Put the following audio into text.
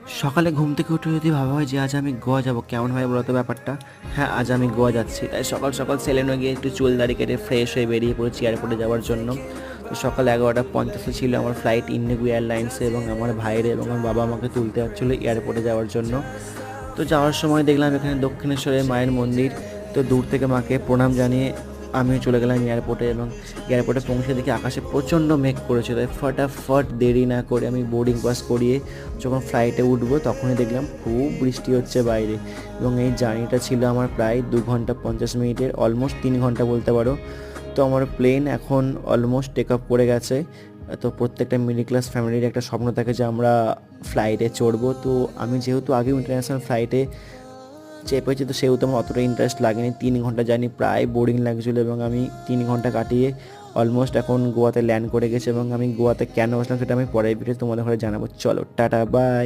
সকালে ঘুম থেকে উঠে যদি ভাবা হয় যে আজ আমি গোয়া যাব, কেমন হয় বলো তো ব্যাপারটা? হ্যাঁ, আজ আমি গোয়া যাচ্ছি। তাই সকাল সকাল সেলেনো গিয়ে একটু চুল দাড়ি কেটে ফ্রেশ হয়ে বেরিয়ে পড়েছি এয়ারপোর্টে যাওয়ার জন্য। তো সকাল 11:50 ছিল আমার ফ্লাইট ইন্ডিগো এয়ারলাইন্সে, এবং আমার ভাইরে এবং আমার বাবা আমাকে তুলতে যাচ্ছিলো এয়ারপোর্টে যাওয়ার জন্য। তো যাওয়ার সময় দেখলাম এখানে দক্ষিণেশ্বরে মায়ের মন্দির। তো দূর থেকে মাকে প্রণাম জানিয়ে আমিও চলে গেলাম এয়ারপোর্টে, এবং এয়ারপোর্টে পৌঁছে দেখি আকাশে প্রচণ্ড মেঘ করেছে। তাই ফটাফট দেরি না করে আমি বোর্ডিং পাস করিয়ে যখন ফ্লাইটে উঠবো তখনই দেখলাম খুব বৃষ্টি হচ্ছে বাইরে। এবং এই জার্নিটা ছিল আমার প্রায় 2 ঘন্টা 50 মিনিটের, অলমোস্ট 3 ঘন্টা বলতে পারো। তো আমার প্লেন এখন অলমোস্ট টেক অফ করে গেছে। তো প্রত্যেকটা মিডল ক্লাস ফ্যামিলির একটা স্বপ্ন থাকে যে আমরা ফ্লাইটে চড়বো। তো আমি যেহেতু আগেও ইন্টারন্যাশনাল ফ্লাইটে চেপেছি, তো সেহেতু আমার অতটা ইন্টারেস্ট লাগেনি। 3 ঘন্টা জার্নি প্রায় বোরিং লাগছিলো, এবং আমি 3 ঘন্টা কাটিয়ে অলমোস্ট এখন গোয়াতে ল্যান্ড করে গেছি। এবং আমি গোয়াতে কেন আসলাম সেটা আমি পরের ভিডিও তোমাদের ঘরে জানাবো। চলো টাটা বাই।